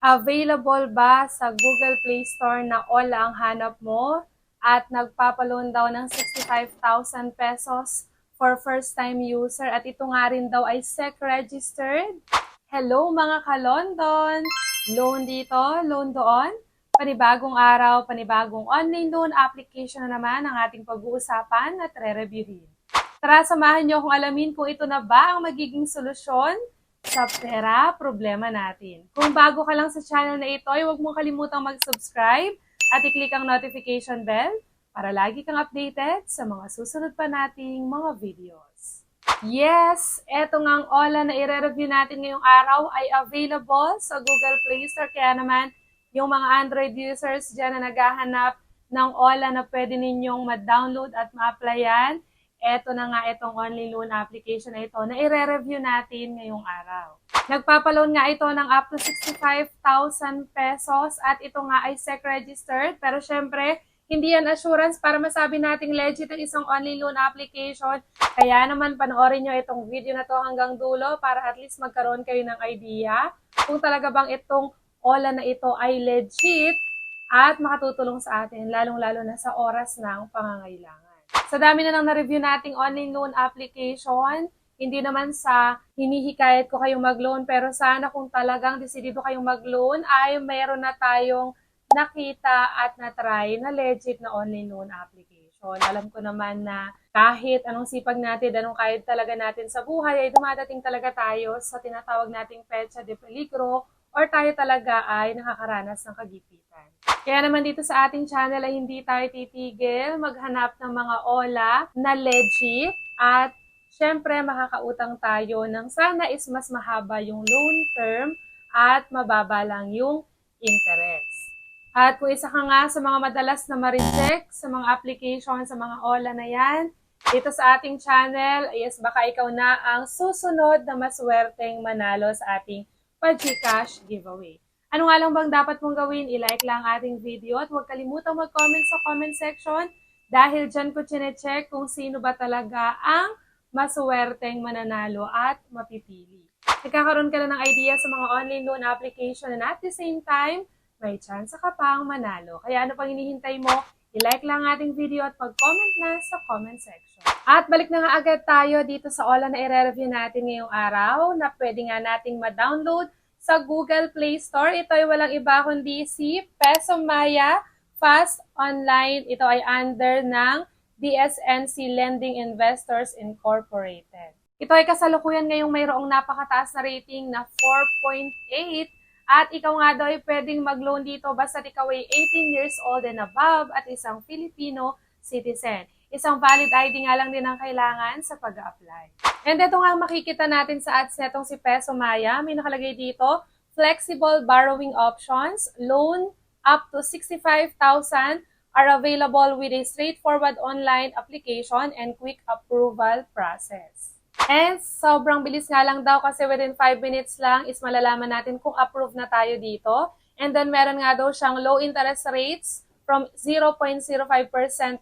Available ba sa Google Play Store na Ola ang hanap mo at nagpapaloan daw ng 65,000 pesos for first-time user at ito nga rin daw ay SEC registered? Hello mga ka-London! Loan dito, loan doon. Panibagong araw, panibagong online loan application na naman ang ating pag-uusapan at re-reviewin. Tara, samahan niyo akong alamin kung ito na ba ang magiging solusyon sa pera problema natin. Kung bago ka lang sa channel na ito, ay huwag mong kalimutang mag-subscribe at i-click ang notification bell para lagi kang updated sa mga susunod pa nating mga videos. Yes, eto nga ang Ola na i-review natin ngayong araw ay available sa Google Play Store. Kaya naman, yung mga Android users dyan na naghahanap ng Ola na pwede ninyong ma-download at ma-applyan, eto na nga itong online loan application na ito na i-review natin ngayong araw. Nagpapaloan nga ito ng up to 65,000 pesos at ito nga ay SEC registered. Pero syempre, hindi yan assurance para masabi nating legit ang isang online loan application. Kaya naman panoorin nyo itong video na to hanggang dulo para at least magkaroon kayo ng idea kung talaga bang itong Ola na ito ay legit at makatutulong sa atin, lalong-lalo na sa oras ng pangangailangan. Sa dami na lang na-review nating online loan application, hindi naman sa hinihikayat ko kayong mag-loan, pero sana kung talagang desidido kayong mag-loan ay mayroon na tayong nakita at na-try na legit na online loan application. Alam ko naman na kahit anong sipag natin, anong kahit talaga natin sa buhay, ay dumadating talaga tayo sa tinatawag nating petsa de peligro or tayo talaga ay nakakaranas ng kagipitan. Kaya naman dito sa ating channel ay hindi tayo titigil maghanap ng mga Ola na legit at syempre makakautang tayo ng sana is mas mahaba yung loan term at mababa lang yung interest. At kung isa ka nga sa mga madalas na ma-reject sa mga application sa mga Ola na yan, dito sa ating channel, yes, baka ikaw na ang susunod na maswerteng manalo sa ating pa-GCash giveaway. Ano nga lang bang dapat mong gawin? I-like lang ang ating video at huwag kalimutang mag-comment sa comment section dahil dyan ko chine-check kung sino ba talaga ang maswerteng mananalo at mapipili. Nagkakaroon ka na ng idea sa mga online loan application and at the same time, may chance ka pang manalo. Kaya ano pang hinihintay mo? I-like lang ang ating video at mag-comment na sa comment section. At balik na nga agad tayo dito sa Ola na i-review natin ngayong araw na pwede nga nating ma-download sa Google Play Store. Ito ay walang iba kundi si Peso Maya Fast Online. Ito ay under ng DSNC Lending Investors Incorporated. Ito ay kasalukuyan ngayong mayroong napakataas na rating na 4.8 at ikaw nga daw ay pwedeng mag-loan dito basta ikaw ay 18 years old and above at isang Filipino citizen. Isang valid ID nga lang din ang kailangan sa pag-apply. And ito nga makikita natin sa ads netong si Peso Maya. May nakalagay dito, flexible borrowing options, loan up to 65,000 are available with a straightforward online application and quick approval process. And sobrang bilis nga lang daw kasi within 5 minutes lang is malalaman natin kung approve na tayo dito. And then meron nga daw siyang low interest rates from 0.05%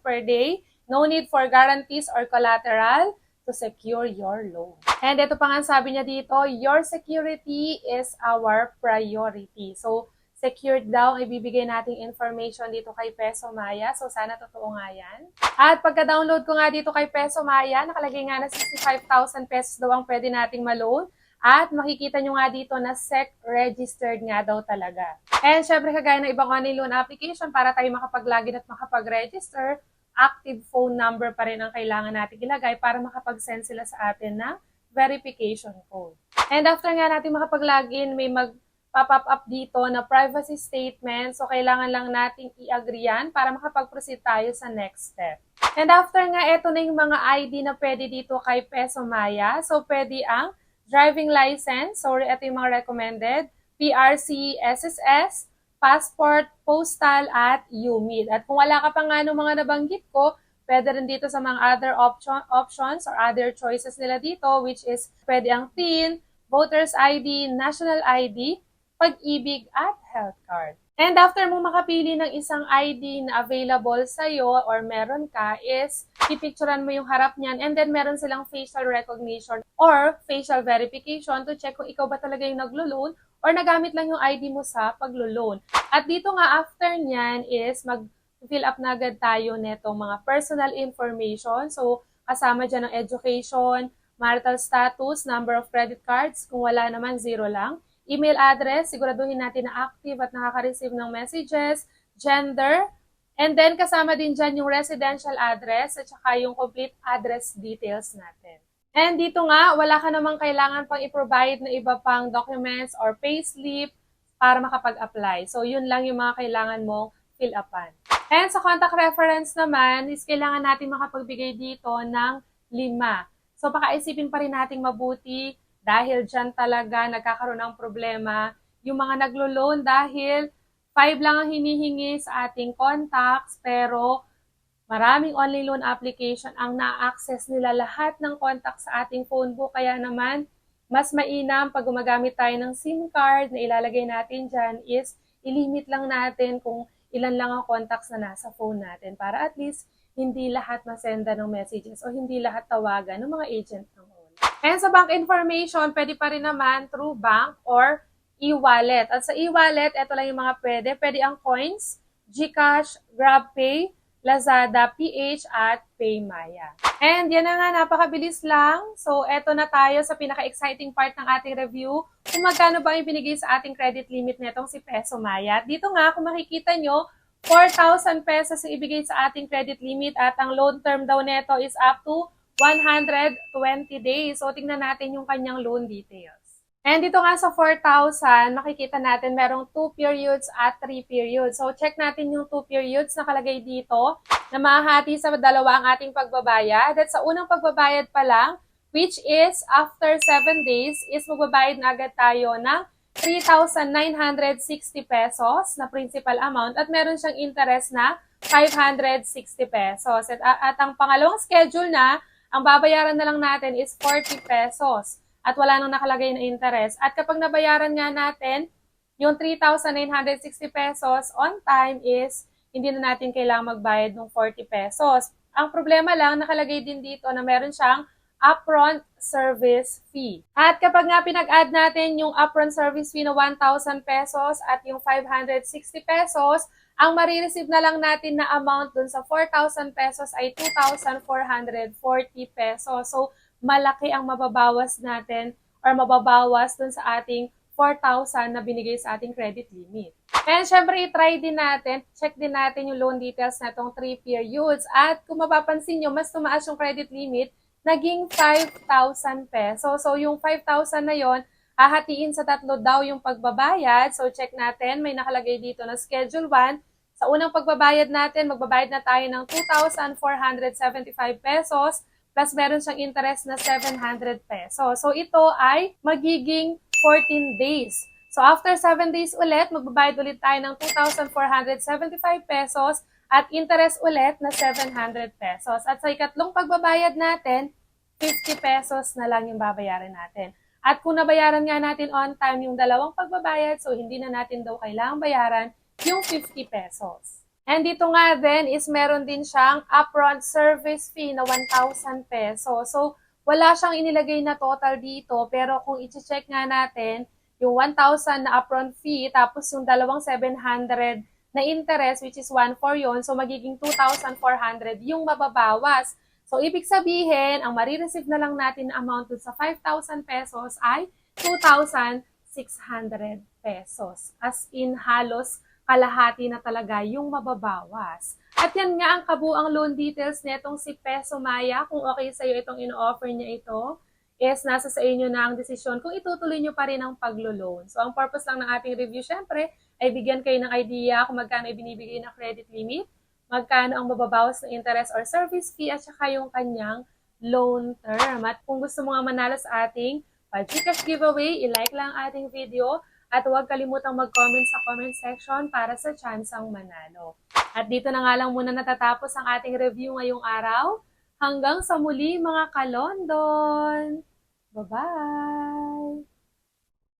per day. No need for guarantees or collateral to secure your loan. And ito pa nga sabi niya dito, your security is our priority. So, secured daw ang ibibigay nating information dito kay Peso Maya. So, sana totoo nga yan. At pagka-download ko nga dito kay Peso Maya, nakalagay nga na 65,000 pesos daw ang pwede nating ma-loan. At makikita nyo nga dito na SEC registered nga daw talaga. And syempre kagaya ng ibang online loan application, para tayo makapag-login at makapag-register, active phone number pa rin ang kailangan natin ilagay para makapag-send sila sa atin ng verification code. And after nga natin makapag-login, may mag-pop up dito na privacy statement. So, kailangan lang nating i-agree yan para makapag-proceed tayo sa next step. And after nga, ito na yung mga ID na pwede dito kay Peso Maya. So, pwede ang driving license. So, ito yung mga recommended. PRC, SSS, passport, postal, at UMID. At kung wala ka pa nga ng mga nabanggit ko, pwede rin dito sa mga other options or other choices nila dito, which is pwede ang PIN, Voters ID, National ID, Pag-ibig, at Health Card. And after mo makapili ng isang ID na available sa'yo or meron ka is, pipicturan mo yung harap niyan and then meron silang facial recognition or facial verification to check kung ikaw ba talaga yung naglo-loan or nagamit lang yung ID mo sa paglo-loan. At dito nga after nyan is mag-fill up na agad tayo netong mga personal information. So kasama dyan ang education, marital status, number of credit cards, kung wala naman zero lang. Email address, siguraduhin natin na active at nakaka-receive ng messages, gender, and then kasama din dyan yung residential address at saka yung complete address details natin. And dito nga, wala ka namang kailangan pang i-provide na iba pang documents or payslip para makapag-apply. So yun lang yung mga kailangan mong fill upan. And sa contact reference naman, is kailangan natin makapagbigay dito ng 5. So pakaisipin pa rin nating mabuti dahil dyan talaga nagkakaroon ng problema yung mga naglo-loan dahil 5 lang ang hinihingi sa ating contacts pero maraming online loan application ang na-access nila lahat ng contacts sa ating phone book. Kaya naman, mas mainam pag gumagamit tayo ng SIM card na ilalagay natin dyan is ilimit lang natin kung ilan lang ang contacts na nasa phone natin para at least hindi lahat masenda ng messages o hindi lahat tawagan ng mga agent ng loan. And sa bank information, pwede pa rin naman through bank or e-wallet. At sa e-wallet, ito lang yung mga pwede. Pwede ang Coins, GCash, GrabPay, Lazada, PH, at PayMaya. And yan na nga, napakabilis lang. So, eto na tayo sa pinaka-exciting part ng ating review. Kung magkano ba yung binigay sa ating credit limit netong si Peso Maya. Dito nga, kung makikita nyo, 4,000 pesos yung ibigay sa ating credit limit at ang loan term daw neto is up to 120 days. So, tingnan natin yung kanyang loan details. And dito nga sa 4,000, makikita natin merong 2 periods at 3 periods. So, check natin yung 2 periods na nakalagay dito na mahahati sa dalawa ang ating pagbabayad. At sa unang pagbabayad pa lang, which is after 7 days, is magbabayad na agad tayo ng 3,960 pesos na principal amount at meron siyang interest na 560 pesos. At ang pangalawang schedule na, ang babayaran na lang natin is 40 pesos. At wala nang nakalagay na interest. At kapag nabayaran nga natin, yung 3,960 pesos on time is hindi na natin kailangang magbayad ng 40 pesos. Ang problema lang, nakalagay din dito na meron siyang upfront service fee. At kapag nga pinag-add natin yung upfront service fee na 1,000 pesos at yung 560 pesos, ang marireceive na lang natin na amount dun sa 4,000 pesos ay 2,440 pesos. So, malaki ang mababawas natin or mababawas dun sa ating 4,000 na binigay sa ating credit limit. And syempre, i-try din natin, check din natin yung loan details na itong 3 periods. At kung mapapansin nyo, mas tumaas yung credit limit, naging 5,000 pesos. So, yung 5,000 na yon hahatiin sa 3 daw yung pagbabayad. So, check natin, may nakalagay dito na Schedule 1. Sa unang pagbabayad natin, magbabayad na tayo ng 2,475 pesos. Plus meron siyang interest na 700 pesos. So ito ay magiging 14 days. So after 7 days ulit, magbabayad ulit tayo ng 2,475 pesos at interest ulit na 700 pesos. At sa ikatlong pagbabayad natin, 50 pesos na lang yung babayaran natin. At kung nabayaran nga natin on time yung dalawang pagbabayad, so hindi na natin daw kailangang bayaran yung 50 pesos. And dito nga din is meron din siyang upfront service fee na 1,000 pesos. So, wala siyang inilagay na total dito. Pero kung i-check nga natin, yung 1,000 na upfront fee, tapos yung dalawang 700 na interest, which is 1,400 yun. So, magiging 2,400 yung mababawas. So, ibig sabihin, ang marireceive na lang natin na amount dun sa 5,000 pesos ay 2,600 pesos. As in, halos kalahati na talaga yung mababawas. At yan nga ang kabuang loan details netong si Peso Maya. Kung okay sa'yo itong ino-offer niya ito, is nasa sa inyo na ang desisyon kung itutuloy nyo pa rin ang paglo-loan. So, ang purpose lang ng ating review, syempre, ay bigyan kayo ng idea kung magkano ibinibigay na credit limit, magkano ang mababawas na interest or service fee, at saka yung kanyang loan term. At kung gusto mo nga manalo sa ating GCash giveaway, i-like lang ang ating video. At huwag kalimutang mag-comment sa comment section para sa tsansang manalo. At dito na nga lang muna natatapos ang ating review ngayong araw. Hanggang sa muli mga ka-London! Bye-bye!